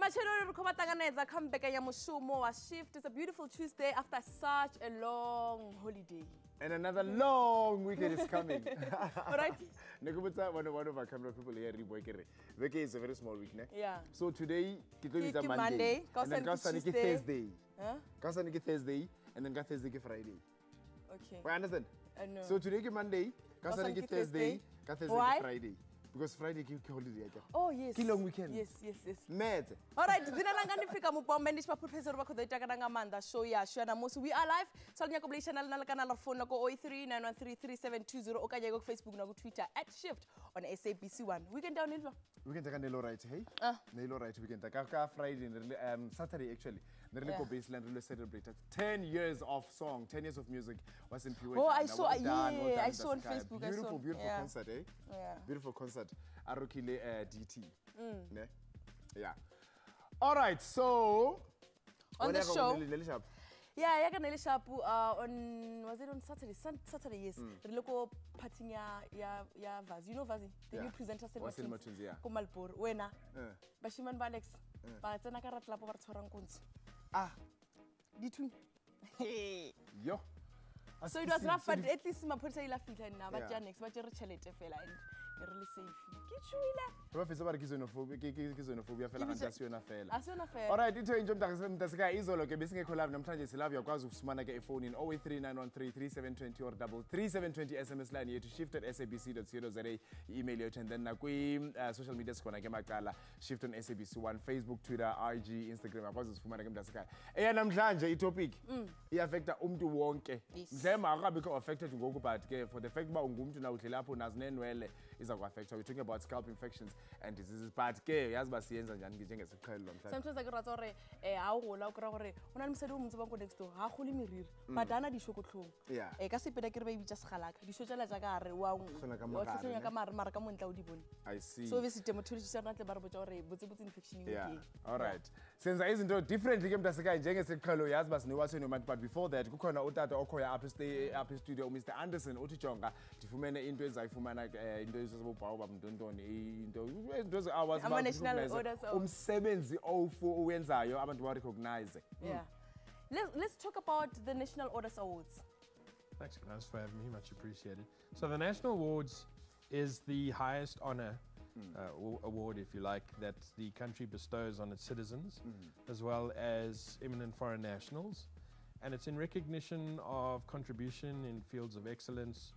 Come back and shift. It's a beautiful Tuesday after such a long holiday. And another long weekend is coming. Alright. One of our camera people here, Veke is a very small week. Yeah. So today, it's a Monday. And then Thursday. Thursday. And then Thursday Friday. Okay. We understand? No. So today is Monday. Thursday. Why? Friday. Because Friday is holiday. Oh, yes. It's a long weekend. Yes. Mad. All right. We are live. So we are phone 083-913-3720 or Facebook and Twitter @Shift on SABC1. We can down it. We can take a Nelo right, hey? Nelo right, we can take Friday, Saturday actually. The baseline celebrated 10 years of song, 10 years of music was in PUH. Oh, I saw on Facebook. Beautiful concert, eh? Yeah. Beautiful concert. Arukile DT. Yeah. All right, so on the show. Yeah, on was it on Saturday? Saturday, yes. Reloko parting ya Vazi. You know Vazi? The new presenter said Komalpur. Wena. Bashiman Balex. But tsena ka ratla po ba tshwarang kunzi. Dithu. Yo. So it was rough, but at least my put ila fitla na ba tja next ba tja re chelete fela and really safe. Ke tshwile. Professor ba re kizonophobia fela ga ntasiona fela. Asiona fela. All right, into enjoy mtasika izolo ke besingekho live namhlanje silave yakwazi ukufumana ke ifone in 0839133720 or 33720 SMS line yethu shift@sabc.co.za email yethu and then kwi social media sikhona ke macala shift on SABC1 Facebook, Twitter, IG, Instagram akwazi ukufumana ke mtasika. Namhlanje itopic iaffecta umuntu wonke. Mhlema akabikho affected ngoku but ke for the fact ba ungumuntu na udlela lapho nazinenwele iza ku-affect. We're talking about scalp infections and diseases but ke yazi ba siyenza njani njengesiqhelo lo mhlanje. Sometimes I get hore ha o gola o kra gore ona le mosadi o montse ba go next door ha go le meriri but ana di shokotlhong. Ka sepeda ke re ba ibitsa segalaka di shotlela ja ka re wa tsenya ka mara ka montla o di bone. I see. So obviously dermatologist ba tle ba re botsa gore botse infection okay. All right. Senza izinto differently ke mntasika njengesiqhelo yazi ba siniwathweni manje but before that kukhona utata okhoya up studio Mr. Anderson uthi jonga ndifumene into ezayifumana into ezobhawu bamntontoni into hours ama national orders umsebenzi owenzayo abantu ba recognize. Yeah. Let's talk about the National Orders Awards. Thanks guys for having me, much appreciated. So the National Awards is the highest honor award, if you like, that the country bestows on its citizens, as well as eminent foreign nationals. And it's in recognition of contribution in fields of excellence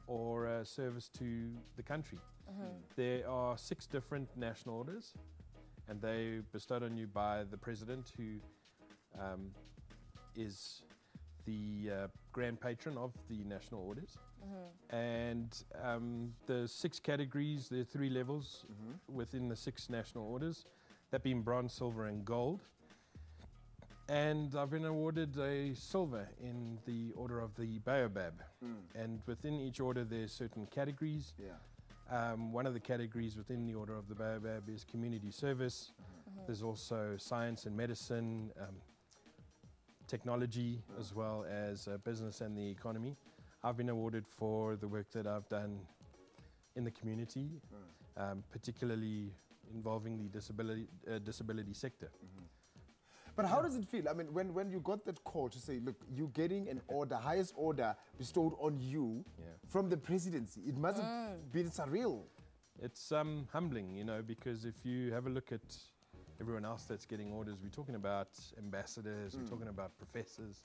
or service to the country. There are 6 different national orders, and they bestowed on you by the president, who is the grand patron of the national orders. And the 6 categories, there are 3 levels within the 6 national orders, that being bronze, silver, and gold. And I've been awarded a silver in the order of the baobab. And within each order there's certain categories. One of the categories within the order of the baobab is community service. There's also science and medicine, technology, as well as business and the economy. I've been awarded for the work that I've done in the community, particularly involving the disability sector. But how does it feel? I mean, when you got that call to say, look, you're getting an order, highest order bestowed on you from the presidency, it must have been surreal. It's humbling, you know, because if you have a look at everyone else that's getting orders, we're talking about ambassadors, we're talking about professors.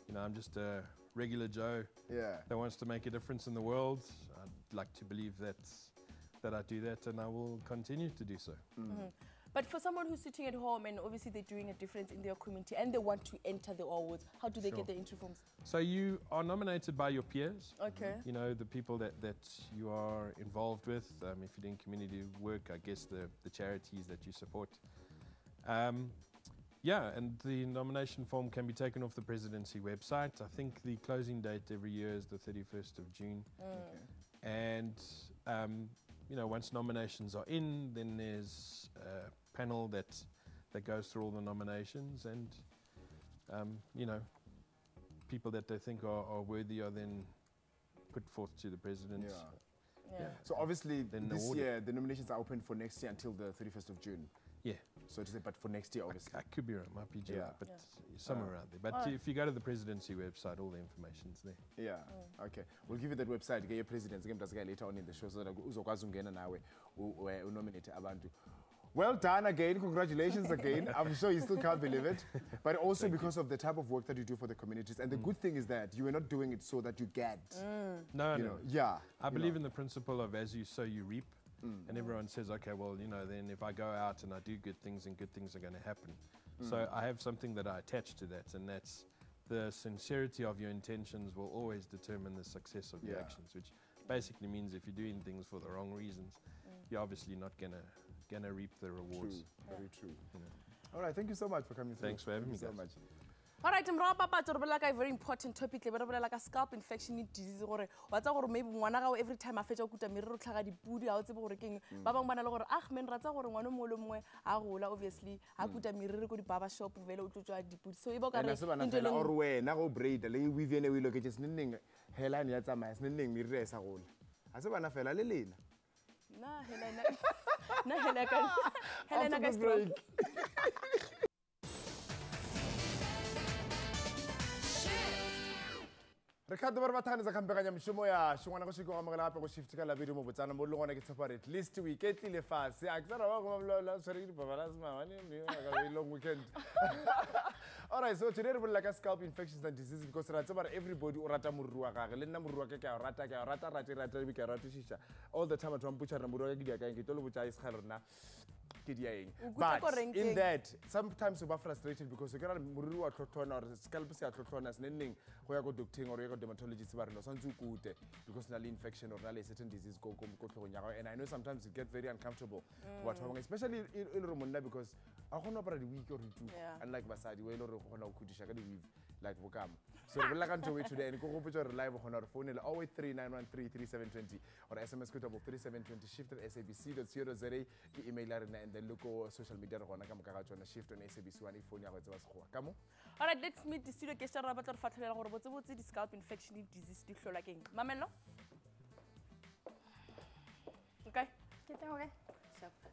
You know, I'm just a regular Joe that wants to make a difference in the world. I'd like to believe that I do that, and I will continue to do so. But for someone who's sitting at home and obviously they're doing a difference in their community and they want to enter the awards, how do they get their entry forms? So you are nominated by your peers. Okay. You know, the people that you are involved with. If you're doing community work, I guess the charities that you support. Yeah, and the nomination form can be taken off the presidency website. I think the closing date every year is the 31st of June. And you know, once nominations are in, then there's a panel that goes through all the nominations, and you know, people that they think are worthy are then put forth to the president. So obviously this year the nominations are open for next year until the 31st of June. Yeah. so to say, but for next year, obviously. I could be wrong, might be July, but somewhere around there. But if you go to the presidency website, all the information's there. Yeah, okay. We'll give you that website, get your presidents, later on in the show, so that uzokwazi ungena nawe unominate abantu. Well done again, congratulations again. I'm sure you still can't believe it. But also because of the type of work that you do for the communities. And the good thing is that you are not doing it so that you get. No. Yeah. I believe in the principle of as you sow, you reap. And everyone says, okay, well, then if I go out and I do good things, and good things are going to happen. So I have something that I attach to that, and that's the sincerity of your intentions will always determine the success of your actions, which basically means if you're doing things for the wrong reasons, you're obviously not gonna reap the rewards. True, very true. All right, thank you so much for coming through. Thanks for having me, so guys. much. All right, like a very important topic. Like a scalp infection disease. What's our maybe one hour every time I fetch out a mirror, the booty out of working. Baba Manalo, Ahmed Rata or one more, obviously. I put a mirror to the barber shop, velo to try the boot. So you got or way, now braid, the lady weaving away look at just knitting, Helen Yata, my knitting mirror as a whole. I said, I fell a little. No, Helena break. Ricardo Barbatani za kampanya mshumo ya shungwana ko shiko amagala hape ko shift ka la video mo botsana mo lengwana ke tshepa at least weekend le fase a tsara ba go mabla sorry di babala sma wani ni ga long weekend. All right, so today we like a scalp infections and diseases because ratsa bara everybody o rata moruru wa gage le nna moruru wa ke ka rata bi ka rata shisha all the time at butcher na moruru ke dia ka ke tolo botsa is khalorna. But in that, sometimes we are frustrated because you cannot muru wa tlhotlhona or scalp se a tlhotlhona snenning go ya go doctor or ya go dermatologist ba rena santse ukute because nale infection or nale certain disease go tlhogong ya and I know sometimes it get very uncomfortable especially in Romania because a gona para di week or two unlike basadi we lo re gona go khudisha ka di weave like bokam so re la kanto we today and go go putsa re live gona re phone la 0839133720 or SMS ko 3720 shift at sabc.co.za ke email rena and then look at social media gona ka moka ga tsona shift on SABC1 phone ya go tseba sekgoa kamo. All right, let's meet the studio guest ra batla re fatlhela gore botse di scalp infection disease di hlola keng mamello. Okay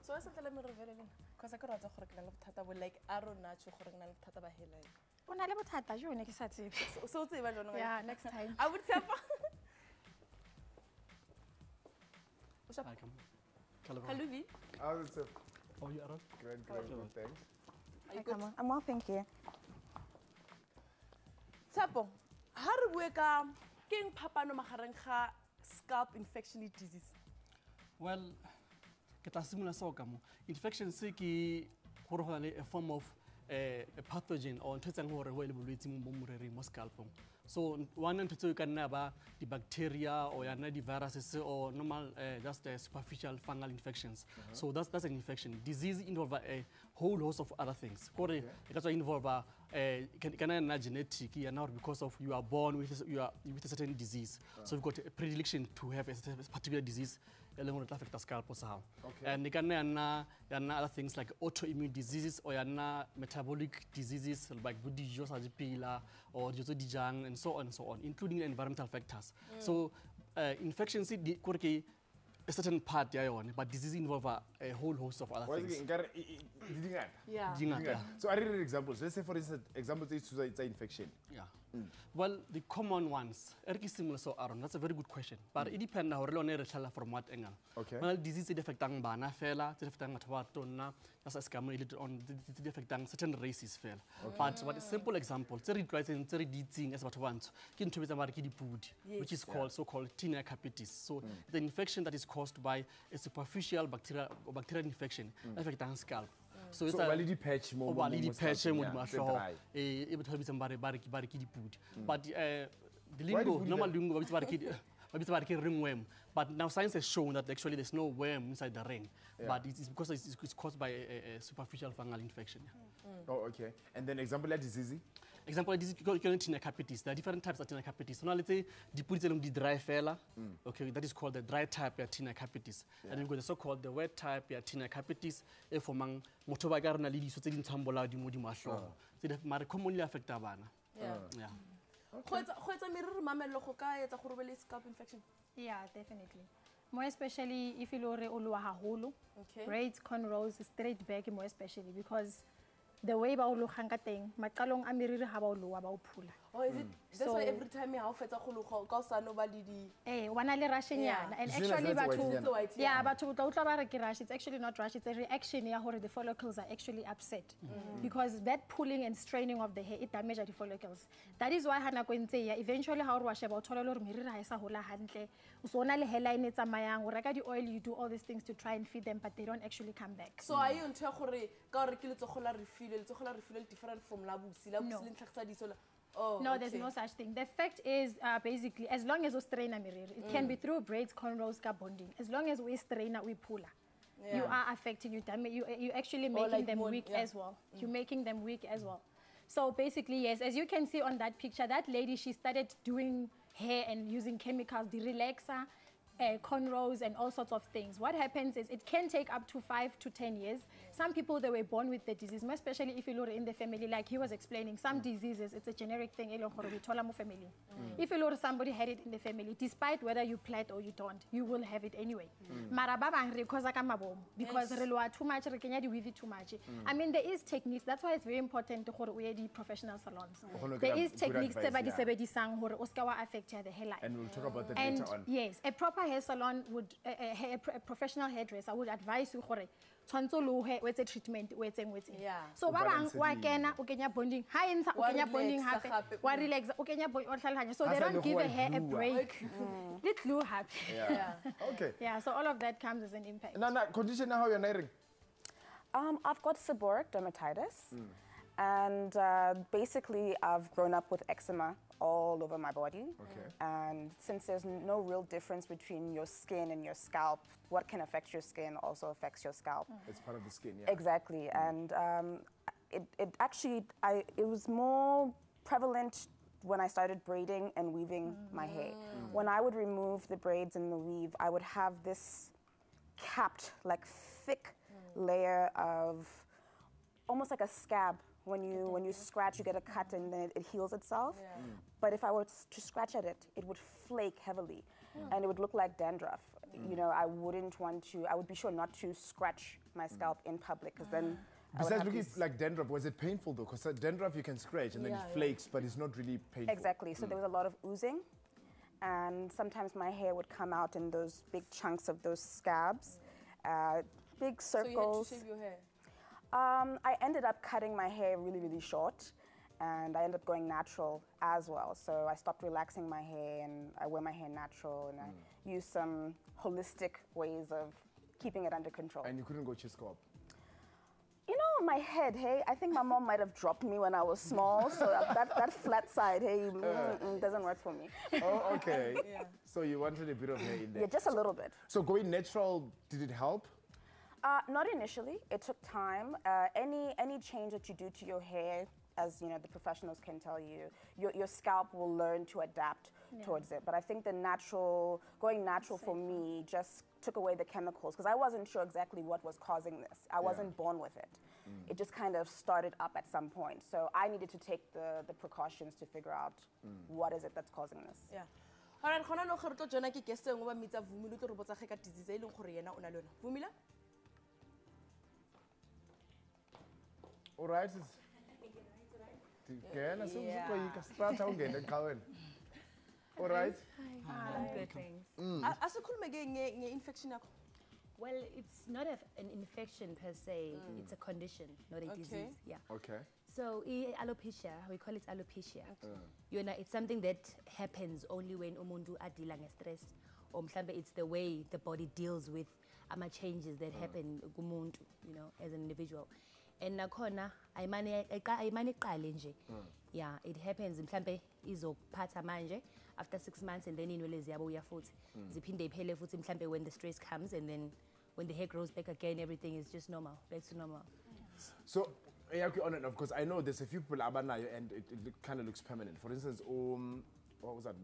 so I said let me reveal it because I could rather gore ke na le bothata bo like aronacho gore ke na le bothata ba hela o na le bothata jo ne ke sa tsebe so tseba jona yeah next time I would say Kaluvi. How's it? Oh, you are great, thanks. Are you good? I'm well, thank you. Tsapo, ha re bue ka keng phapano magareng ga scalp infection disease? Well, ke tla simula so ka mo. Infection se ke gore go le a form of a pathogen or ntse tsang gore go le bolwetse mo morereng mo scalpong. So one and two can never the bacteria or the viruses or normal just superficial fungal infections. So that's an infection. Disease involve a whole host of other things. It can involve can genetic because of you are born with a certain disease. So you've got a predilection to have a particular disease. Affect the scalp and other things like autoimmune diseases or metabolic diseases like or and so on, including environmental factors. So infections a certain part, but disease involve a whole host of other things. Yeah. So I read examples. Let's say for instance, examples is infection. Yeah. Well, the common ones, that's a very good question. But it depends from what angle. Okay. Well, disease is affecting bana fela, it's affecting matwatona, that's a scam related on the affecting certain races fela. But a simple example, it's a thing as what want, which is called so-called tinea capitis. So the infection that is caused by a superficial bacterial infection affecting scalp. So it's a validity patch more. Validity patch more. But the lingo, normal lingo, but now science has shown that actually there's no worm inside the ring, but it's because it's caused by a superficial fungal infection. Oh, okay. And then example like disease? Example like disease, tinea capitis. There are different types of tinea capitis. So now let's say the dry fella, okay, that is called the dry type of tinea capitis. And we've got the so-called the wet type of tinea capitis. If among motobagar na lidi so tse dintsambola di mo di mahlo. Tse di mara commonly affect bana. Yeah. Go etsa miriri mamello go ka etsa gore be le scalp infection? Yeah, definitely. More especially if you lore uluwa haholo. Okay. Braids, cornrows, straight back more especially because the way ba ulukhang ka teng, maqalong a meriri ha ba uluwa ba uphula. Oh, is it? That's why every time you have fetsa khulu ka sa no ba di. Wana le rushing yana. And actually batho utla ba re ke rush. It's actually not rush. It's a reaction ya hore the follicles are actually upset because that pulling and straining of the hair it damages the follicles. That is why hana ko ntse ya eventually ha o re wa sheba o thola le hore meriri ha isa hola hantle. O so na le hairline e tsamayang o reka di oil, you do all these things to try and feed them but they don't actually come back. So are you ntse gore ka re ke le tsogola refill different from labusi le ntlhagisa di so. Oh, no, there's no such thing. The fact is, basically, as long as we strain a mirror, it can be through braids, cornrows, bonding. As long as we strain, we pull. You are affecting you. You actually making them weak as well. You're making them weak as well. So basically, yes, as you can see on that picture, that lady, she started doing hair and using chemicals, the relaxer, cornrows and all sorts of things. What happens is it can take up to 5 to 10 years. Some people, they were born with the disease, especially if you look in the family, like he was explaining, some diseases, it's a generic thing, family. If you look somebody had it in the family, despite whether you plait or you don't, you will have it anyway. Because too much, too much. I mean, there is techniques, that's why it's very important to the professional salons. There is techniques to affect the hairline. And we'll talk about that later on. Yes, a proper hair salon would, a professional hairdresser would advise you with a treatment. Yeah. So bonding, bonding relax, so they don't give a hair a break. Little happy. Yeah. Okay. Yeah, so all of that comes as an impact. Nana, condition how you're married? I've got seborrheic dermatitis. And basically, I've grown up with eczema all over my body. Okay. And since there's no real difference between your skin and your scalp, what can affect your skin also affects your scalp. It's part of the skin, yeah. Exactly. And it was more prevalent when I started braiding and weaving my hair. When I would remove the braids and the weave, I would have this capped, like thick layer of almost like a scab. When you scratch, you get a cut and then it heals itself. Yeah. But if I were to scratch at it, it would flake heavily and it would look like dandruff. You know, I would be sure not to scratch my scalp in public because then besides looking like dandruff, was it painful though? Because dandruff you can scratch and then it flakes, but it's not really painful. Exactly, so there was a lot of oozing and sometimes my hair would come out in those big chunks of those scabs, big circles. So you had to shave your hair? I ended up cutting my hair really, really short and I ended up going natural as well. So I stopped relaxing my hair and I wear my hair natural and I use some holistic ways of keeping it under control. And you couldn't go to Scalp? You know, my head, hey, I think my mom might have dropped me when I was small, so that flat side, hey, doesn't work for me. Oh, okay. Yeah. So you wanted a bit of hair in there? Yeah, just a little bit. So going natural, did it help? Not initially. It took time. Any change that you do to your hair, as you know, the professionals can tell you, your scalp will learn to adapt towards it. But I think going natural for me just took away the chemicals because I wasn't sure exactly what was causing this. I wasn't born with it. It just kind of started up at some point. So I needed to take the precautions to figure out what is it that's causing this. Yeah. All right, khona no khore to jona ke guest ngo ba mitsa Vumile to re botsa ge ka disease e leng gore yena o na le yona. Vumile? All right. All right. Good things. Asikhulume ke nge infection yakho. Well, it's not an infection per se. It's a condition, not a disease. Yeah. Okay. So alopecia, we call it alopecia. It's something that happens only when umuntu adila nge-stress, or mhlambe it's the way the body deals with changes that happen kumuntu, as an individual. And nakhona ayimane iqale nje. Yeah, it happens mhlambe izophatha manje after 6 months and then inwele ziyabuya futhi. Ziphinde iphele futhi mhlambe when the stress comes and then when the hair grows back again, everything is just normal, back to normal. So, on and off, because I know there's a few people abanayo and it kind of looks permanent. For instance, what was that?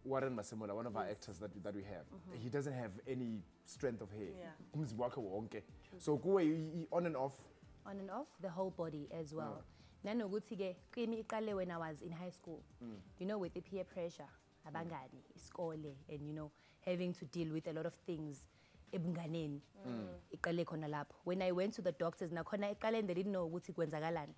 Warren Masemola, one of our actors that we have, he doesn't have any strength of hair. Yeah. So go on and off. On and off, the whole body as well. Nanoguthi ke kimi iqale when I was in high school. With the peer pressure, abangani, iskole, and having to deal with a lot of things. Ebunganeni. Iqale khona lapho. When I went to the doctors, nakhona eqaleni they didn't know ukuthi kwenzakalani.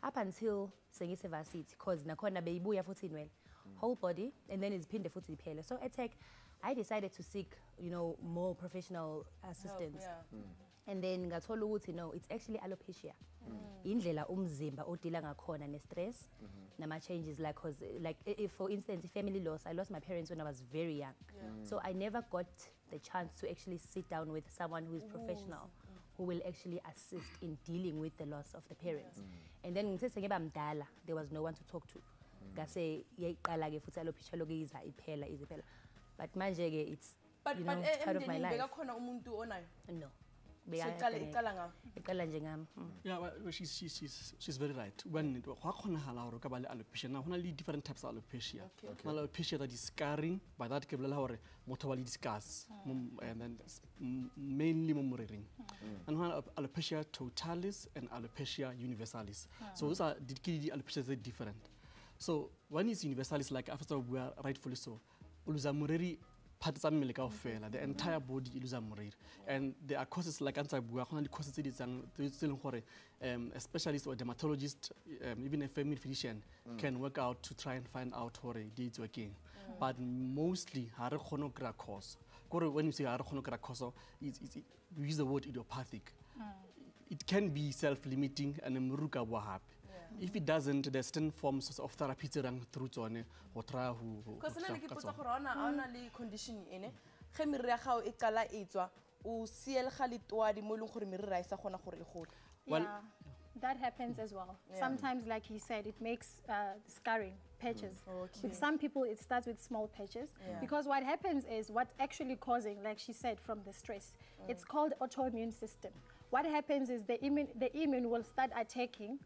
Up until sengise varsity, because nakhona beyibuya futhi inwele. Whole body, and then iziphinde futhi iphele. So I decided to seek, more professional assistance. And then ngathola ukuthi no, it's actually alopecia. Indlela umzimba odila ngakhona ne-stress, nama changes like if, for instance, family loss, I lost my parents when I was very young. So I never got the chance to actually sit down with someone who is professional, who will actually assist in dealing with the loss of the parents. And then there was no one to talk to. Ngase yayiqala ke futhi alopecia loke iphela. But manje ke it's part of my life. No. Yeah, well, she's very right. When alopecia, now only different types of alopecia. Alopecia that is scarring, by that motor discuss, and then mainly mumurering. And alopecia totalis and alopecia universalis. So those are the alopecia very different. So one is universalis, like after we are rightfully so. Uluzamureri parts of the entire body illusamureri. And there are causes like causes a specialist or dermatologist, even a family physician can work out to try and find out what it is again. But mostly cause. When you say cause, we use the word idiopathic. It can be self-limiting and muruka wahab. If it doesn't, there's certain forms of therapy through to or try who. Because only condition in it. Chemiraha ekala etwa u ciel khalitwa di molung gore mirira isa khona gore e gole. Yeah, that happens as well. Sometimes, like he said, it makes scarring patches. With some people, it starts with small patches. Because what happens is what's actually causing, like she said, from the stress. It's called autoimmune system. What happens is the immune will start attacking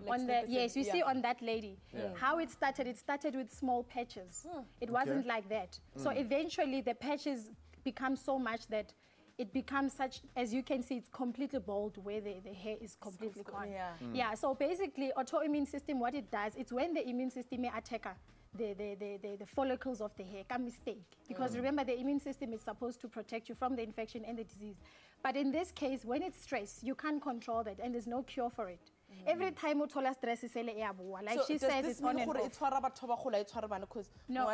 on the, yes, you see on that lady, how it started with small patches. It wasn't like that. So eventually the patches become so much that it becomes such, as you can see, it's completely bald where the hair is completely gone. Yeah, so basically autoimmune system, what it does, it's when the immune system may attack the follicles of the hair, a mistake. Because remember, the immune system is supposed to protect you from the infection and the disease. But in this case, when it's stress, you can't control that, and there's no cure for it. Every time utola stress is like she says, it's on and off. No.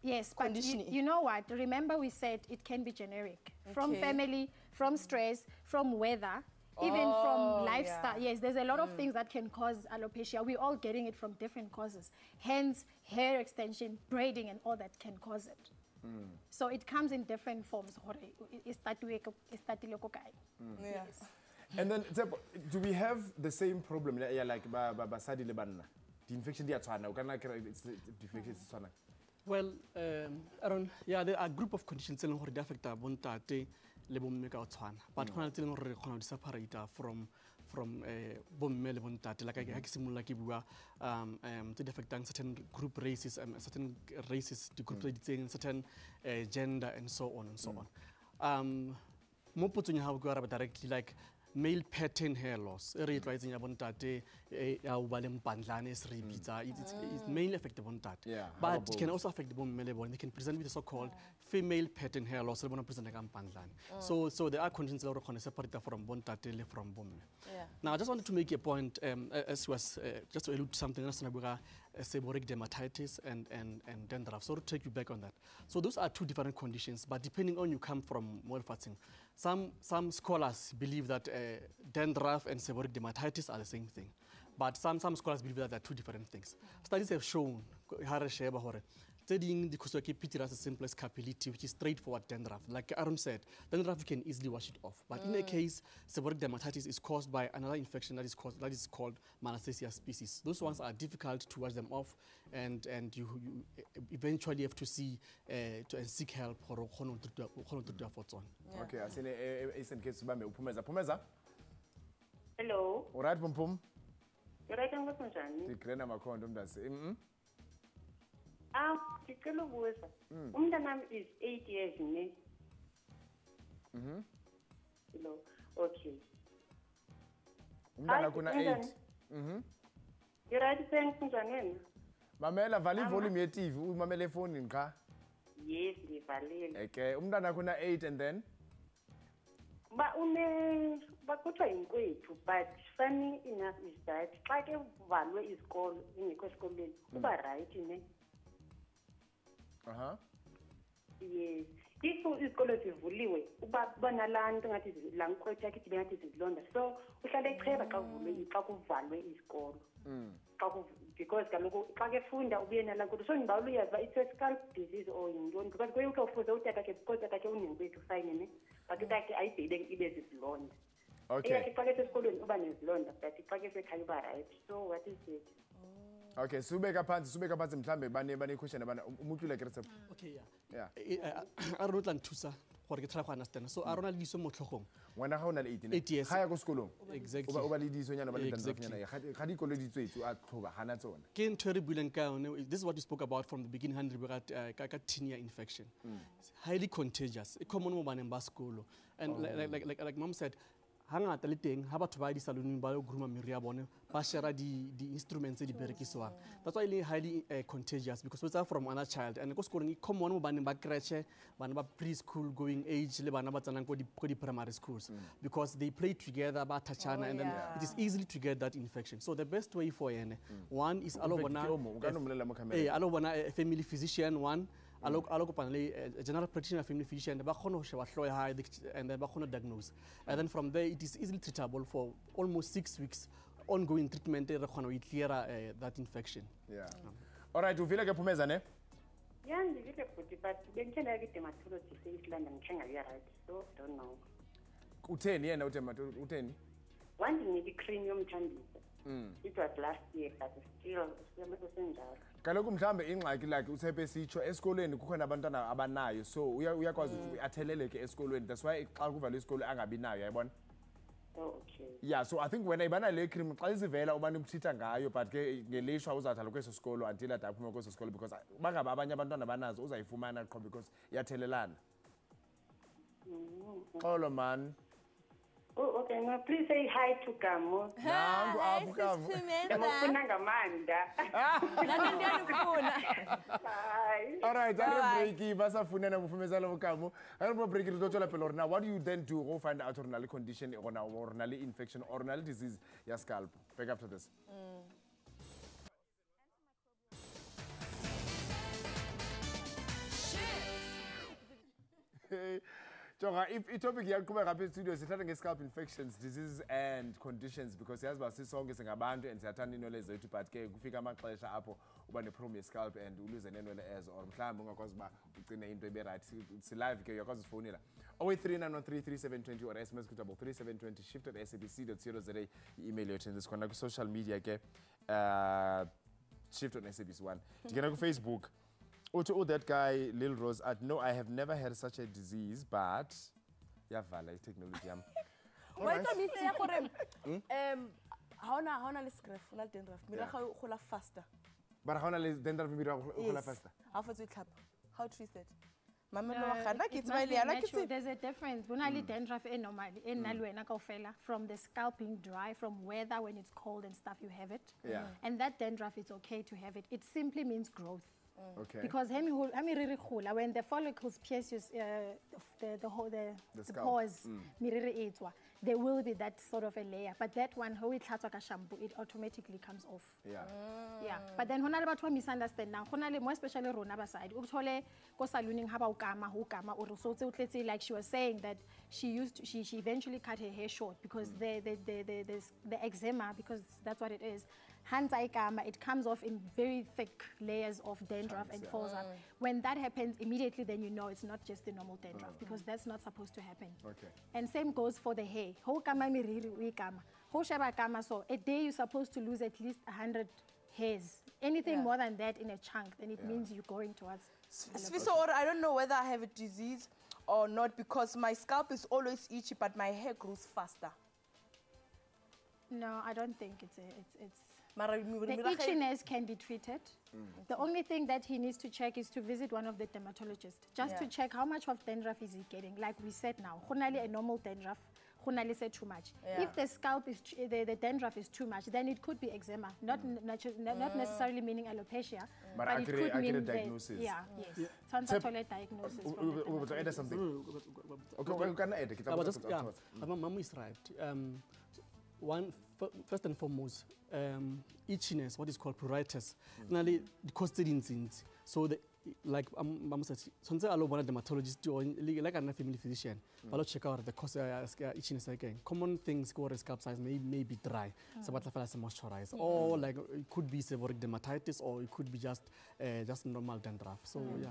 Yes, but you know what? Remember we said it can be generic. From family, from stress, from weather, even from lifestyle. Yes, there's a lot of things that can cause alopecia. We're all getting it from different causes. Hence, hair extension, braiding, and all that can cause it. So it comes in different forms. Yes. And then, do we have the same problem like basadi lebanna? The infection Well, around there are a group of conditions that affect bontate le bomme ka tshwana. But hona tseleng re khona di separate from bomme le bontate. Like I simula ke bua to affecting certain group races, certain races, the group certain gender and so on and so on. Mo potong ha go araba directly like male pattern hair loss. It mainly affect the bontate. But it can also affect the bone. They can present with the so-called female pattern hair loss. So there are conditions that are separated from bontate from bone. Now I just wanted to make a point, as was just to allude to something else about seborrheic dermatitis and dandruff. So to take you back on that. So those are two different conditions, but depending on you come from molfating. Some scholars believe that dandruff and seborrheic dermatitis are the same thing. But some scholars believe that they're two different things. Studies have shown studying the pitira as simple as capillity, which is straightforward dandruff. Like Aaron said, dandruff you can easily wash it off. But in the case, seborrheic dermatitis is caused by another infection that is called malnutrition species. Those ones are difficult to wash them off, and you eventually have to see to seek help for Okay, I seen in case Pumeza. Hello. All right, Pum. You're right, I'm Msanzi. The Krena Macron does. Umntanam is 8 years, ne? Hello. Okay. Umntana kuna 8. You're right, thanks, Msanzi. Mamela vali volume ye TV, umamele phone nqa. Yes, ndivalile. Okay, umntana akho una-8 and then? Bakuthiwa yinkwethu, but funny enough is that xa ke kuvalwe izikolo ingekho esikolweni kuba right ne. Yes. If izikolo zivuliwe uba nalaa nto ngathi laa nkwethu yakhe ithi ngathi zizilonda, so uhlala echeba xa kuvalwe izikolo. Because kaloku xa ke funda ubuye nalaa nkwethu, so ndiba uyazi uba it's a scalp disease or yintoni, because kuye uke ufuze utatake because tatakhe unenkwethu fine ne, but utakhe ayide ibe zizilonda. Eyakhe xa ke sesikolweni uba nezilonda, but xa ke sekhaya uba right. So what is it? Okay, subeka phansi mhlambe bane-question umuntu ule keretse. Okay, yeah. A rona tla nthusa gore ke try go understand. So a rona le diso mo tlhogong. Ngwana ga o na le 18. Yes. Ga ya go sekolong. Exactly. O ba le diso nyana ba le dandruffnyana. Ga di kolo di tswetse a tlhoba hana tsona. Ke ntho re buileng ka yone. This is what we spoke about from the beginning, Henry, about tinea infection. It's highly contagious. It's common mo baneng ba sekolo. And like mom said, hangata le teng ha batho ba di saloneng ba gruma meri ya bone ba share di instruments tse di berekiswang. That's why it's highly contagious, because it's from another child. And go sekolong e common mo baneng ba creche, bana ba preschool going age le bana ba tsanang ko di primary schools, because they play together ba touchana, and then it is easily to get that infection. So the best way for one is alo bona a family physician, one alo kopana le general practitioner, family physician, ba kgona ho sheba hloya hae and then ba kgona diagnose, and then from there it is easily treatable for almost 6 weeks. Ongoing treatment re kgona ho clear that infection. Yeah. All right, uvile ke phumeza ne? Yeah, ndivile futhi, but bengithanda ke dermatologist eIsland ngithenga ya right, so don't know. Utheni yena utheni? One need the cream yomthambisa. It was last year, but still usenjalo. Kaloku mhlambe ingxaki like uThepe sitsho esikolweni kukhona abantwana abanayo, so uyakwazi ukuthi atheleleke esikolweni. That's why xa kuvalwe isikolo angabi nayo, yayibona? Oh, okay. Yeah, so I think when ibana le cream xa izivela ubani umthitha ngayo, but ke ngelishwa uzathala kweso sikolo until adaphuma kweso sikolo, because bangaba abanye abantwana banazo uzayifumana qho because iyathelelana. Xolo man. Oh, okay. No, please say hi to Kamo. Nangu apho Kamo. Ndimufuna ngamanda. Nami ndiyalufuna. Bye. All right, break basafunana mufumezala Kamo. Ara break re tlotsela pele rona. What do you then do go find out ornal condition or ornal infection or ornal disease ya scalp? Back after this. If a topic here come up in studio, sithatha scalp infections, diseases and conditions, because yazi ba sisonke singabantu and siyathanda inwele zethu, but ke kufika amaxesha apho uba ne-problem ye-scalp and uluze nenwele ezo, or mhlawumbe ungakwazi uba ugcine into ebe right. Silive ke uyakwazi ufonela 08391133720 or SMS ku 33720 shift at sabc.co.za, i-email yethu sikhona ku-social media ke shift on SABC1. Ndingena ku-Facebook. Oh, that guy, Lil Rose, no, I have never had such a disease, but yavala technology. Wait a minute, how na le scrap, na dandruff. Mira go faster. But how na le dandruff mira go faster? How fast we clap? How treat it? There's a difference. When I dandruff from the scalping dry, from weather when it's cold and stuff, you have it. Yeah. And that dandruff, it's okay to have it. It simply means growth. Okay. Because when the follicles pierce the pores, there will be that sort of a layer. But that one, how it shampoo, it automatically comes off. Yeah. Yeah. But then when I misunderstand now, more especially Ronaba side, like she was saying that she eventually cut her hair short because the eczema, because that's what it is. It comes off in very thick layers of dandruff and falls up. When that happens, immediately then you know it's not just the normal dandruff, because that's not supposed to happen. Okay. And same goes for the hair. So a day you're supposed to lose at least 100 hairs. Anything more than that in a chunk, then it means you're going towards. So I don't know whether I have a disease or not, because my scalp is always itchy, but my hair grows faster. No, I don't think it's the itchiness can be treated. The only thing that he needs to check is to visit one of the dermatologists, just to check how much of dandruff is he getting. Like we said now, a normal dandruff, too much. If the scalp is the dandruff is too much, then it could be eczema, not necessarily meaning alopecia, but it could mean diagnosis. Yes. Toilet diagnosis. Something. Okay, Mama is right. First and foremost, itchiness, what is called pruritus, the causes so like Mama said, since I one dermatologist or like a family physician, but let's check out the cause itchiness again. Common things go scalp size may be dry, so but moisturize, or like it could be seborrheic dermatitis, or it could be just normal dandruff. So yeah.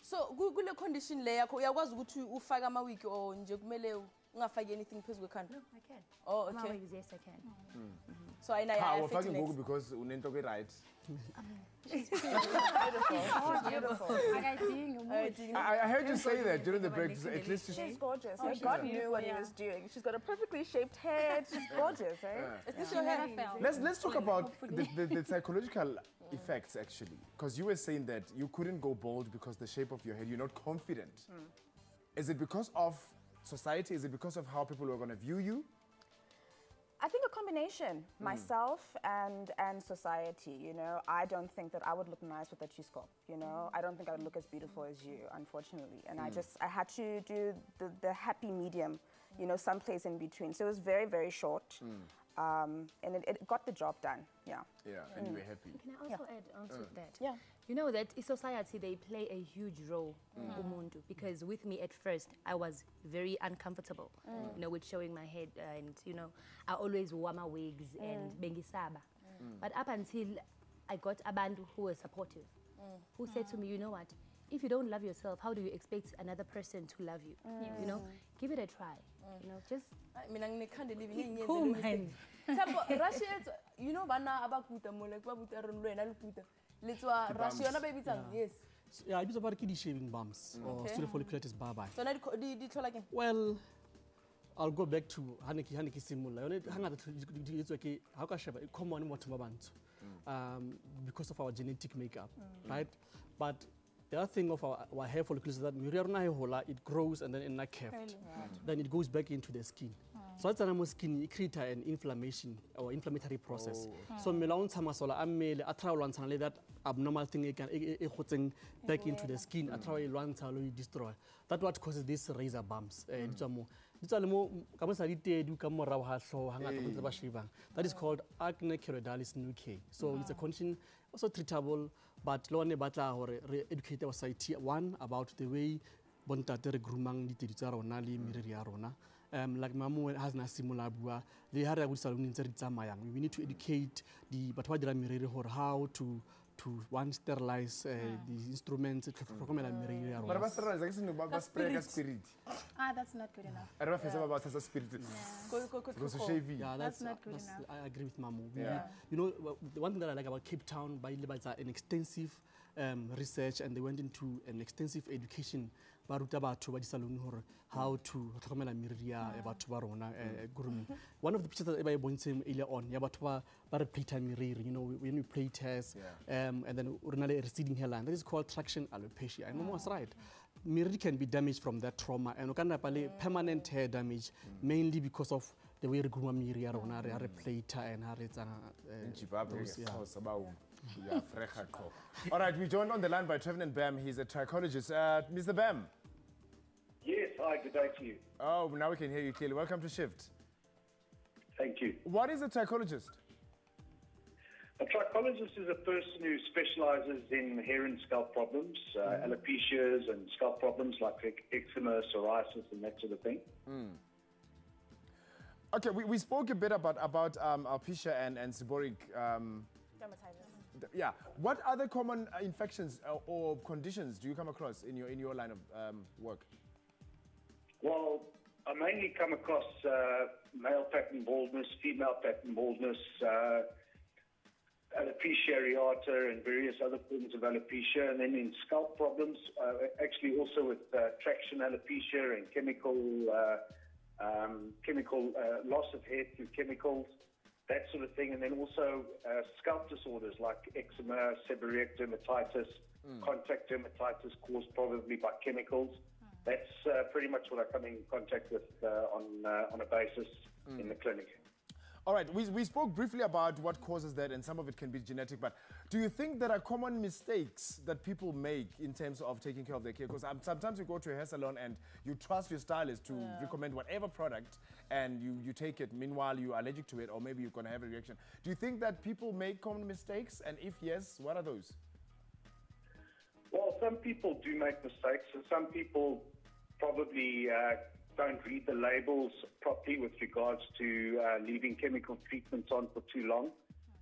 So kule condition le yakho uyakwazi ukuthi ufake ama week or nje kumele ungafaki anything phezulu kwekhanda? No, I can. Oh, okay. My weeks, yes, I can. So I know I affect next because unento ke right. She's beautiful. I heard you say that during the break. At least she's gorgeous. God knew what he was doing. She's got a perfectly shaped head. She's gorgeous, eh? Is this your hair? Let's talk about the psychological effects actually, because you were saying that you couldn't go bald because the shape of your head. You're not confident. Is it because of society? Is it because of how people are going to view you? I think a combination, myself and society, you know. I don't think that I would look nice with a T-scalp, you know. I don't think I would look as beautiful as you, unfortunately. And I had to do the happy medium, you know, someplace in between. So it was very, very short. And it got the job done, yeah. Yeah, and you were happy. Can I also add on to that? Yeah. You know that in society, they play a huge role, umuntu, because with me at first, I was very uncomfortable, you know, with showing my head, and, you know, I always wore my wigs and bengisaba. But up until I got abantu who were supportive, who said to me, you know what, if you don't love yourself, how do you expect another person to love you? You know, give it a try. You know, just cool mind. Rashes, you know, bana abakuta mo like babuta ronlwena luputa. Letwa rashi ona baby tang. Yes. Yeah, it's about kidney shaving bumps or folliculitis barbae. So now did you like it? Well, I'll go back to Haniki Simula. It's okay. How can I common what because of our genetic makeup, right? But the other thing of our hair follicles is that it grows and then in a cleft. Then it goes back into the skin. So that's an skin create an inflammation or inflammatory process. So that abnormal thing can back into the skin, destroy. That's what causes these razor bumps. That is called acne keratosis nuclei. So it's a condition also treatable, but educate our society about the way bontate grooming like Mamu has na simula bua, they had a good salon in Zerizamayang. We need to educate the Batwadra Mirror how to sterilize the instruments. That's not good enough. I don't know about spirit. Yeah, that's not good enough. I agree with Mamu. You know, the one thing that I like about Cape Town, by an extensive research, and they went into an extensive education how to about grooming. One of the pictures that I was earlier on, you know, when we play tests, and then receding hairline, that is called traction alopecia. And Mama was right. Mirror can be damaged from that trauma, and permanent hair damage, mainly because of the way we groom mirror on our plate and all right, we joined on the line by Trevenant Bam. He's a trichologist. Mr. Bam. Yes, hi, good day to you. Oh, now we can hear you clearly. Welcome to Shift. Thank you. What is a trichologist? A trichologist is a person who specializes in hair and scalp problems, alopecias and scalp problems like eczema, psoriasis, and that sort of thing. Okay, we spoke a bit about alopecia and seborrheic dermatitis. Yeah. What other common infections or conditions do you come across in your line of work? Well, I mainly come across male pattern baldness, female pattern baldness, alopecia areata, and various other forms of alopecia, and then in scalp problems, actually also with traction alopecia and chemical loss of hair through chemicals, that sort of thing, and then also scalp disorders like eczema, seborrheic dermatitis, contact dermatitis caused probably by chemicals. That's pretty much what I come in contact with on a basis in the clinic. All right, we spoke briefly about what causes that, and some of it can be genetic, but do you think there are common mistakes that people make in terms of taking care of their hair? Because sometimes you go to a hair salon and you trust your stylist to recommend whatever product, and you take it. Meanwhile, you're allergic to it, or maybe you're going to have a reaction. Do you think that people make common mistakes? And if yes, what are those? Well, some people do make mistakes, and some people probably don't read the labels properly with regards to leaving chemical treatments on for too long.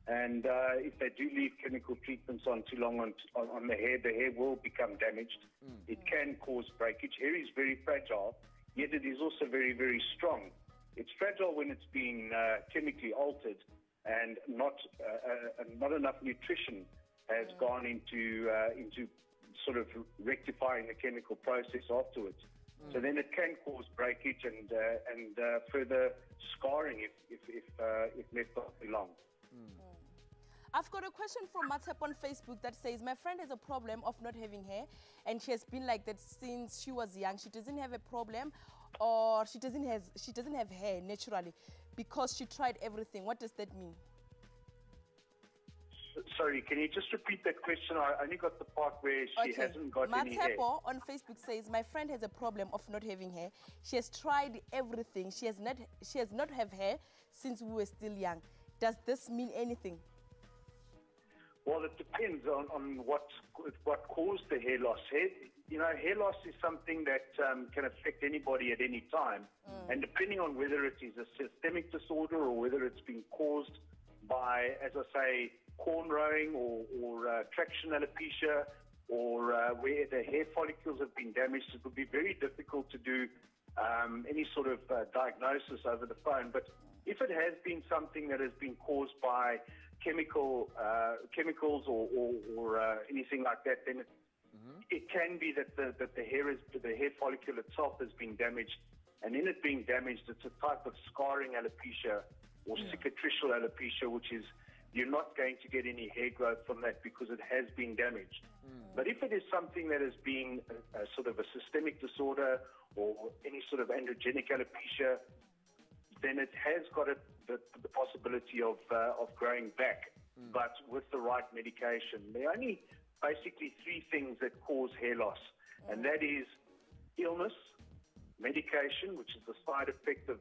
And if they do leave chemical treatments on too long on the hair will become damaged. It can cause breakage. Hair is very fragile, yet it is also very, very strong. It's fragile when it's being chemically altered, and not enough nutrition has gone into sort of rectifying the chemical process afterwards. So then it can cause breakage and further scarring if left for too long. I've got a question from Matep on Facebook that says, my friend has a problem of not having hair, and she has been like that since she was young. She doesn't have a problem, or she doesn't have hair naturally because she tried everything. What does that mean? Sorry, can you just repeat that question? I only got the part where she hasn't got any hair. Matepo on Facebook says, my friend has a problem of not having hair. She has tried everything. She has not have hair since we were still young. Does this mean anything? Well, it depends on what caused the hair loss. Hair loss is something that can affect anybody at any time. And depending on whether it is a systemic disorder or whether it's been caused by, as I say, cornrowing or traction alopecia, or where the hair follicles have been damaged, it would be very difficult to do any sort of diagnosis over the phone. But if it has been something that has been caused by chemicals or anything like that, then it can be that the hair follicle itself has been damaged, and in it being damaged, it's a type of scarring alopecia or cicatricial alopecia, which is you're not going to get any hair growth from that because it has been damaged. But if it is something that has been a sort of a systemic disorder or any sort of androgenic alopecia, then it has got the possibility of growing back, but with the right medication. There are only basically three things that cause hair loss, and that is illness, medication, which is the side effect of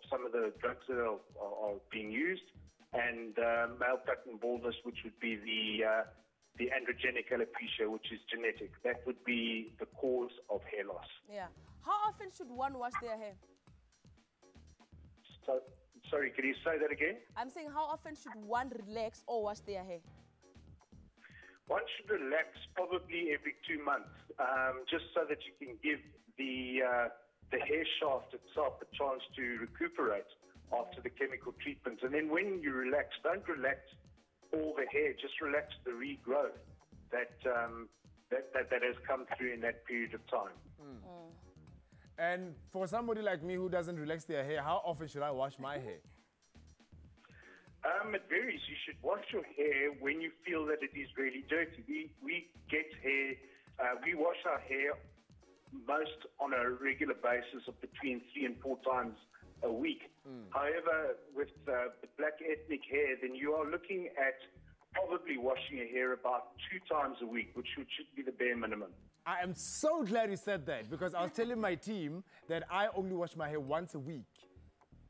some of the drugs that are being used, and male pattern baldness, which would be the androgenic alopecia, which is genetic. That would be the cause of hair loss. Yeah. How often should one wash their hair? So, sorry, can you say that again? I'm saying, how often should one relax or wash their hair? One should relax probably every 2 months, just so that you can give the hair shaft itself a chance to recuperate after the chemical treatment. And then when you relax, don't relax all the hair, just relax the regrowth that has come through in that period of time. And for somebody like me who doesn't relax their hair, how often should I wash my hair? It varies. You should wash your hair when you feel that it is really dirty. We get hair, we wash our hair most on a regular basis of between 3 and 4 times a week. However, with black ethnic hair, then you are looking at probably washing your hair about 2 times a week, which should be the bare minimum. I am so glad you said that, because I was telling my team that I only wash my hair once a week.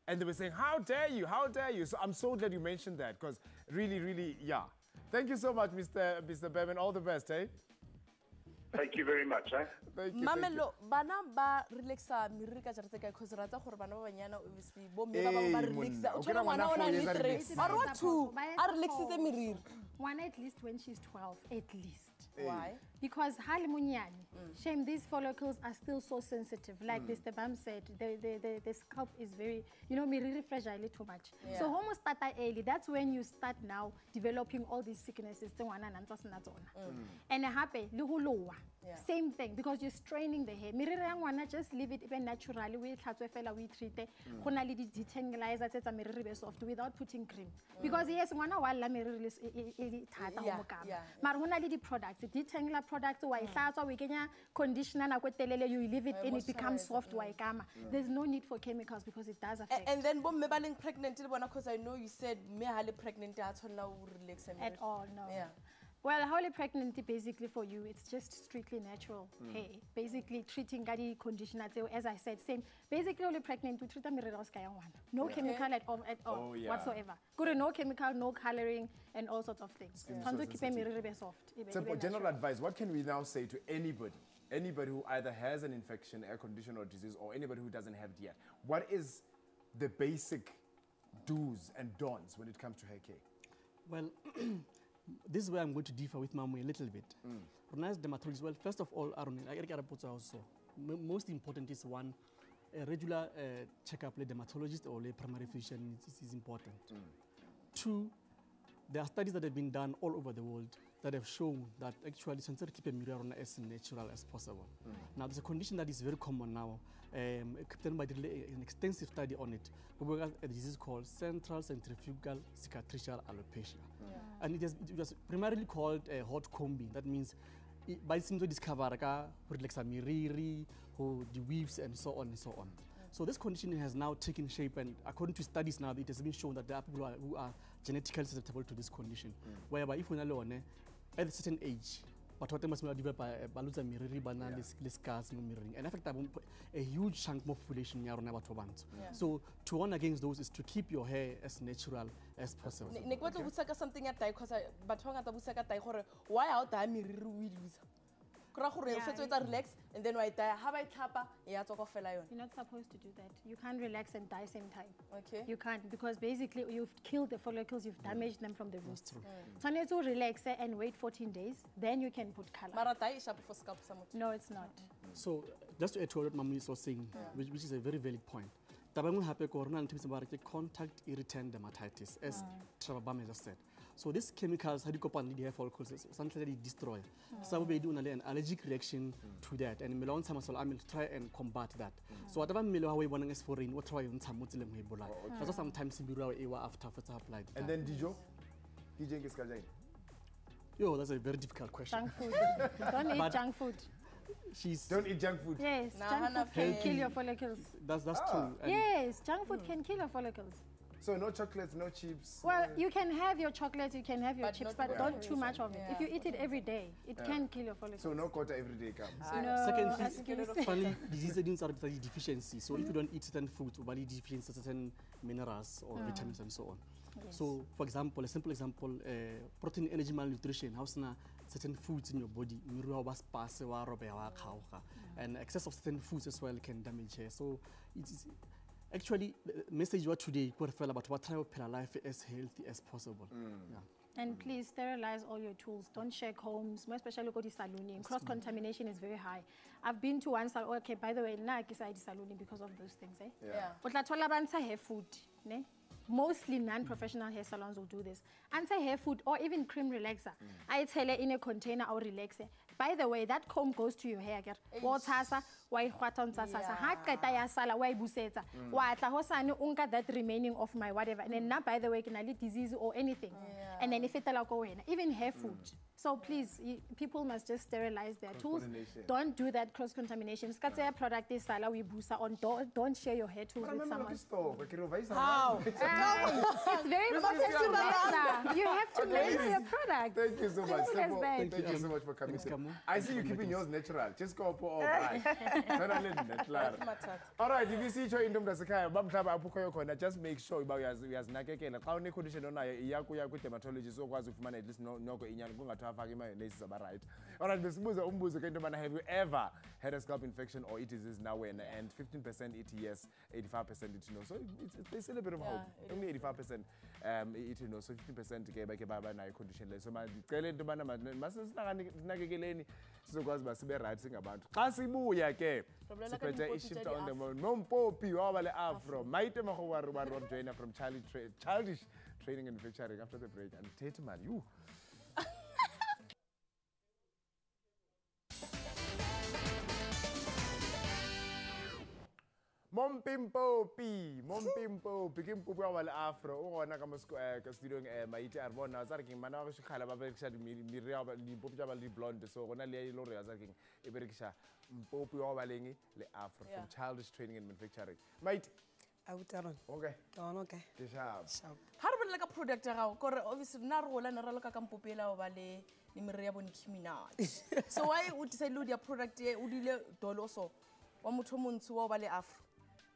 And they were saying, how dare you, how dare you? So I'm so glad you mentioned that, because really, really, yeah. Thank you so much, Mr. Bevan. All the best, eh? Thank you very much, eh? Thank you. Mamelo, bana ba relaxa miriri ka jaretse ka because ratsa gore bana ba banyana obviously bo mme ba bang ba relaxa. O tsena ngwana ona le 3 or what 2 a relaxitse miriri. One at least when she's 12, at least. Why? Because shame, these follicles are still so sensitive. Like Mr. Bam said, the scalp is very, miriri fragile too much. Yeah. So almost start early. That's when you start now developing all these sicknesses. And happy, same thing, because you're straining the hair. Miriri just leave it even naturally. We treat it. Detangleizer soft without putting cream. Because yes, miriri is products, the detangler products, we kenya conditioner, you leave it and it becomes soft. There's no need for chemicals because it does affect. And then, pregnant, because I know you said me pregnant at all, no. Yeah. Well, holy pregnancy basically for you, it's just strictly natural hair. Basically treating gadi conditioner, as I said, same. Basically, holy pregnant to treat no chemical at all whatsoever. Good, no chemical, no coloring, and all sorts of things. Simple general advice. What can we now say to anybody who either has an infection, a condition, or disease, or anybody who doesn't have it yet? What is the basic do's and don'ts when it comes to hair care? Well, this is where I'm going to differ with Mamu a little bit. As dermatologist, well, first of all, most important is one, a regular checkup with dermatologist or primary physician is important. Two, there are studies that have been done all over the world that have shown that actually it's to keep a mirror as natural as possible. Now, there's a condition that is very common now. An extensive study on it. We have a disease called central centrifugal cicatricial alopecia. And it was primarily called hot combing. That means by symptom discover relax miriri, the weaves, and so on and so on. So this condition has now taken shape, and according to studies now, it has been shown that there are people who are genetically susceptible to this condition. Whereby if we're alone, at a certain age, but what must develop baluza miriri banana scars no mirroring and affect a huge chunk of population here on our Tobanto. So to warn against those is to keep your hair as natural as possible. Something at because why out there miriri we lose? Relax and then why die? How about tapa? You're not supposed to do that. You can't relax and die same time. Okay. You can't because basically you've killed the follicles, you've damaged them from the roots. So you need to relax and wait 14 days, then you can put color. No, it's not. So just to add to what Mami is saying, which is a very valid point. Contact irritant dermatitis, as Trevor just said. So these chemicals, how do you the hair follicles, something that they destroy. So we do an allergic reaction to that, and Milan Samasol, I will try and combat that. So whatever Milo we want is for in what try on some Muslim Ebola. Also sometimes after applied. And then Dijo? Yo, that's a very difficult question. Junk food. Don't eat junk food. Don't eat junk food. Yes, junk food can kill your follicles. That's true. Yes, junk food can kill your follicles. So no chocolates, no chips? Well, you can have your chocolates, you can have your chips, but don't too much of it. If you eat it every day, it can kill your follicles. So no quota every day comes? No. Secondly, diseases are deficiency. So if you don't eat certain foods, your body deficiency certain minerals or vitamins and so on. Yes. So, for example, a simple example, protein energy malnutrition, how's certain foods in your body, and excess of certain foods as well can damage hair. So it is actually the message what today about what try to put life as healthy as possible. And please sterilize all your tools. Don't share combs, more especially go to salooning. Cross-contamination is very high. I've been to one salon, okay, by the way, now I decided salooning because of those things. But la tola bansa hair food, ne? Mostly non-professional hair salons will do this. Anti-hair food or even cream relaxer. I tell it in a container or relaxer. By the way, that comb goes to your hair. That remaining of my whatever. And then now, by the way, can I lead disease or anything. And then if it's even hair food. So please, people must just sterilize their tools. Don't do that cross-contamination. Product is on. Don't share your hair tools with someone. How? It's very important to measure. You have to measure your product. Thank you so much. Thank you so much for coming. I see you keeping yours natural. Just go for all right. All right, if you see your indom dasakaya, just make sure you have nakekela. How ne condition on yaku dermatologist or was at least no right. All right, this have you ever had a scalp infection or it is now and 15% it yes, 85% it no. So it's still a bit of hope. Only 85% it no, so 15% ke baba na condition le. So mandicela into bana masinakekeleni sizokwazi basibe right singabantu. Xa sibuya ke siphethe ishift on the nompopi wabale afro. Maite makhowari joiner from Childish Training and Manufacturing after the break and Tate man you. More Mompimpopi ke mpopi wa le afro o gona ka studio maite a bona a tsare ke mana ba shikhala ba berekisha miri ya ba di popi ba le blonde so gona le lo re a tsare ke e berekisha mpopi wa ba leng le afro from Childish Training and Manufacturing. Maite Autaron. Okay. Okay. Sharp. How do like a product around? Because obviously na rola na rola ka mpopi la o ba le ni miri ya boni Minaj. So why would you say lo dia product e o dile doloso wa motho montsho wa ba le afro?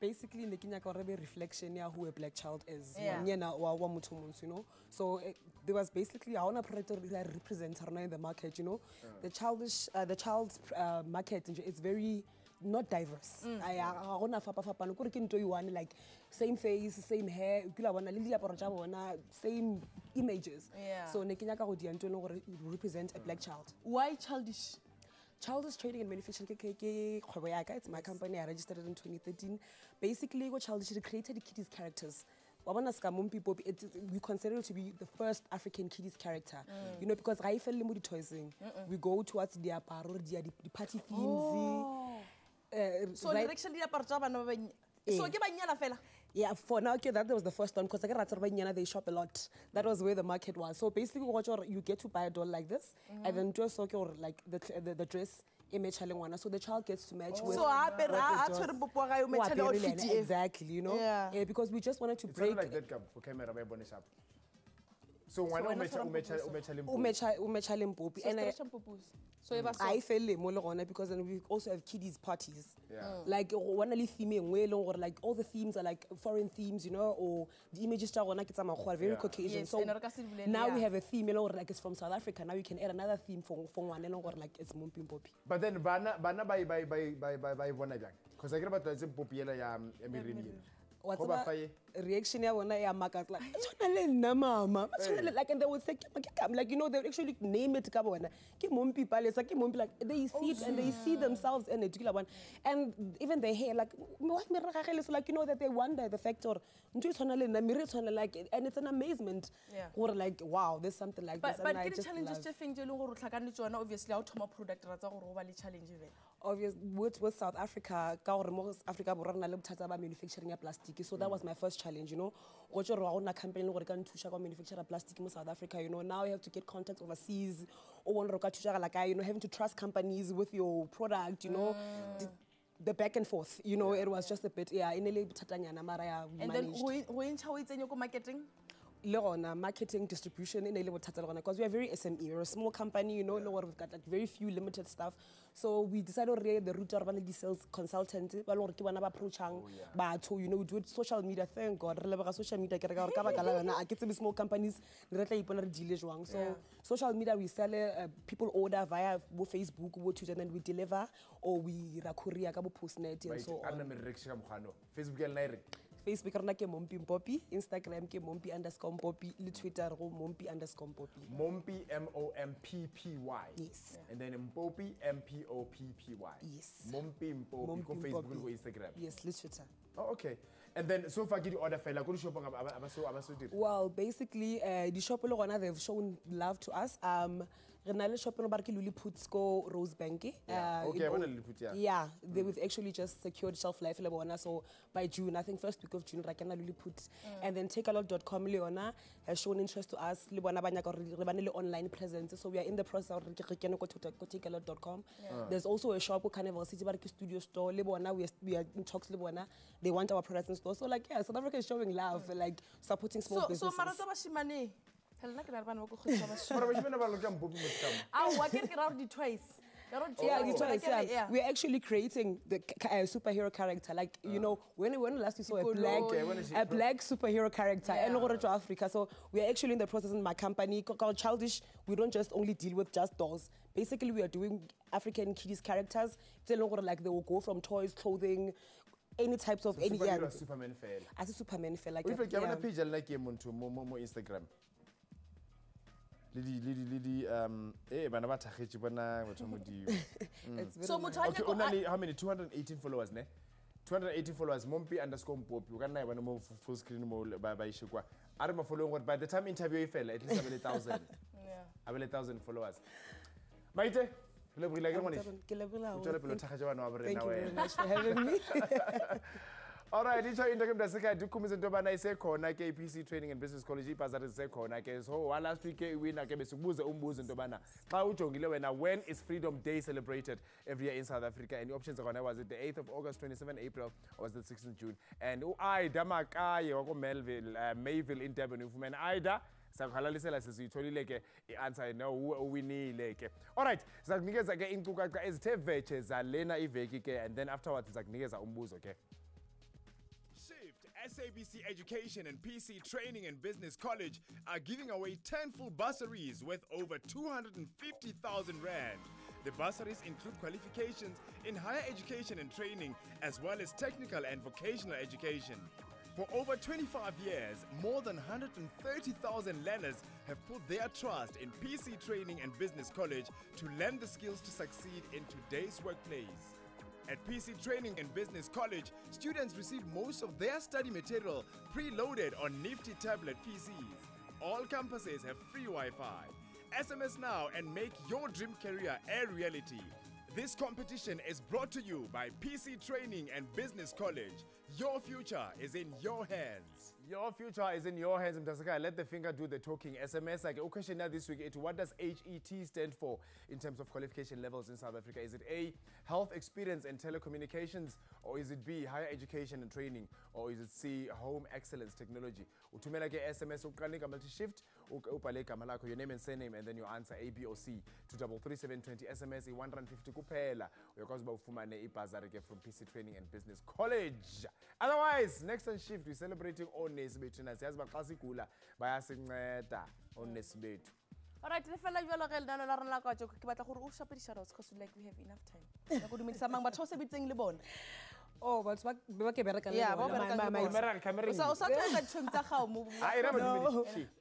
Basically, in the Kenya reflection of who a black child is. You know? So there was basically I want a product that represents her in the market, you know. The child's market is very not diverse. I want to like same face, same hair, same images. So in Kenya represent a black child. Why Childish? Childish Training and Manufacturing, it's my company. I registered it in 2013. Basically, what Childish created the kiddies characters. We consider it to be the first African kiddies character. You know, because I fell in with toysing. We go towards the party themes. So actually, yeah, for now, that was the first one because they shop a lot. That was where the market was. So basically, you get to buy a doll like this, and then just like the dress image. So the child gets to match with. So exactly, you know, yeah, because we just wanted to break. Like that for camera, so one so I fell because then we also have kiddies parties. Like one female or like all the themes are like foreign themes, you know, or the images are very Caucasian. So now we have a theme or like it's from South Africa. Now you can add another theme for one or like it's Mompimpopi. But then bana by because I get about the popular what's the reaction like like and they would say like you know they actually name it like they see it and they see themselves in it and even their hair like you know that they wonder the factor like and it's an amazement or like wow there's something like this but get challenges obviously how to product challenge obviously with South Africa Africa manufacturing plastic so that was my first challenge, you know. Company manufacture plastic in South Africa, you know. Now you have to get contacts overseas, or you know, having to trust companies with your product, you know. The back and forth, you know, it was just a bit, and then who in charge in your marketing? Marketing, distribution, because we are very SME. We're a small company, you know, we've got like very few limited stuff. So we decided to the route of the sales consultant, you know, we do it social media, thank God. Social media, small companies, so social media, we sell people order via Facebook, Twitter, and then we deliver, or we courier, postnet, and so on. Facebook ke Mompimpopi, Instagram ke Mompi_Popi, Twitter Mompi_Popi. Mompi MOMPPY. Yes. And then Mpopi MPOPPY. Yes. Mompimpopi on Facebook and Instagram. Yes, Twitter. Oh, okay. And then so far, get the order fella. Could you shop well, basically, the shop they've shown love to us. Renale shop Luli puts go Rose Banky. Yeah, we've actually just secured shelf life Leona. So by June, I think first week of June, Rakana Luli put. And then takealot.com Leona has shown interest to us. Leona online presence. So we are in the process of takealot.com. There's also a shop Carnival City Studio store. Leona, we are in talks Leona. They want our products in store. So like South Africa is showing love, like supporting small businesses. So Marataba twice. Yeah, we're actually creating the superhero character. Like, you know, when last we saw a black superhero character and over to Africa. So we're actually in the process in my company called Childish. We don't just only deal with just dolls. Basically, we are doing African kiddies characters. Like they will go from toys, clothing, any types of any Superman fail. As a Superman fail. Like if you have a page like Instagram. So okay, how many 218 followers 280 followers Mompi_Popi you can now full screen by Shikwa I'm following by the time interview fell at least 1,000 1,000 followers Maite thank you very much for having me. All right, itsho into ke mntasekhaya ndikhumbise into yobana isekhona ke i-PC Training and Business College, iibhasari zisekhona ke. So last week ke iwina ke besikubuze umbuzo into yobana xa ujongile wena, when is Freedom Day celebrated every year in South Africa? And the options are gonna, was it the 8th of August, 27 April, or was it the 6th of June? And uAida Makaye wako Mayville in Durban, ufumene Aida sakhalalisela sisiyitholile ke i-answer no uwinile ke. All right, sizakunikeza ke inkcukacha ezithe vetshe zalena iveki ke, and then afterwards sizakunikeza umbuzo ke. SABC Education and PC Training and Business College are giving away 10 full bursaries worth over 250,000 rand. The bursaries include qualifications in higher education and training, as well as technical and vocational education. For over 25 years, more than 130,000 learners have put their trust in PC Training and Business College to learn the skills to succeed in today's workplace. At PC Training and Business College, students receive most of their study material preloaded on nifty tablet PCs. All campuses have free Wi-Fi. SMS now and make your dream career a reality. This competition is brought to you by PC Training and Business College. Your future is in your hands. Your future is in your hands, Mtasaka. Let the finger do the talking. SMS, like a question this week, what does HET stand for in terms of qualification levels in South Africa? Is it A, health experience and telecommunications, or is it B, higher education and training, or is it C, home excellence technology? Utumela ke SMS, ukanika multi-shift, upaleka malako, your name and surname, and then your answer A, B, or C to 33720. SMS, 150 kupela. Uyakwazi ba ufumane ibhazari ke from PC Training and Business College. Otherwise, next on shift, we're celebrating onesi bethu na siyazi xa sigula bayasinceda onesi bethu. All right, le fela jwalo ge lena la rena ka ke batla gore o shape di-shadows because like we have enough time. Ya go dumedisa mang batho se bitseng le bona. Oh, but what ke bereka le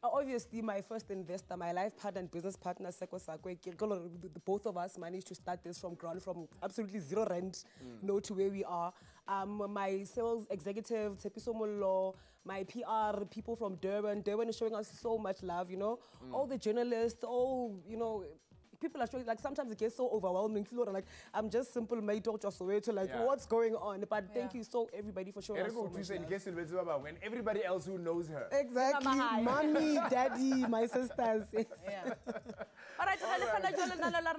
obviously my first investor, my life partner and business partner, Seko Sakwe, both of us managed to start this from ground, from absolutely zero rent, to where we are. My sales executive, Tsepiso Mollo, my PR people from Durban is showing us so much love, all the journalists, people are showing, like, sometimes it gets so overwhelming. Like, I'm just simple mate or just way to like, what's going on? But thank you so everybody for showing us so much love. When everybody else who knows her. Exactly. Mommy, daddy, my sisters. Yeah. All right,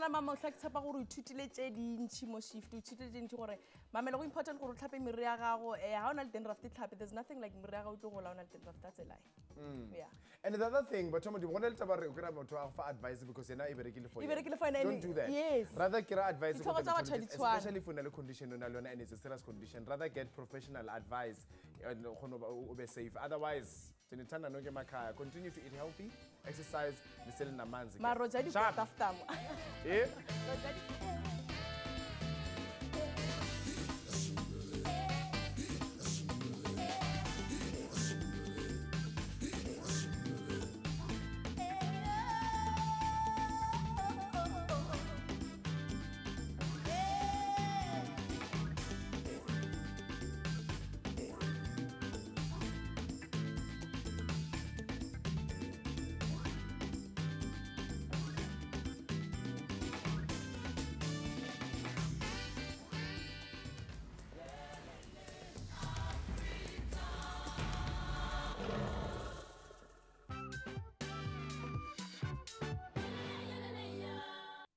mama tshepa gore o ithutile tse dintsi mo shift, o ithutile dintsi gore mama le go important gore o tlhape mere ya gago ha ona le dendraft tlhape, there's nothing like mere ya gago tlo go la ona le dendraft, that's a lie. Yeah. And the other thing, but Tomo, do you want to tell about advice because you're not for you. Don't do that. Yes. Rather get advice, especially for a condition and it's a serious condition. Rather get professional advice and be safe. Otherwise, continue to eat healthy, exercise, Msanzi. Ma Roja di Sharp.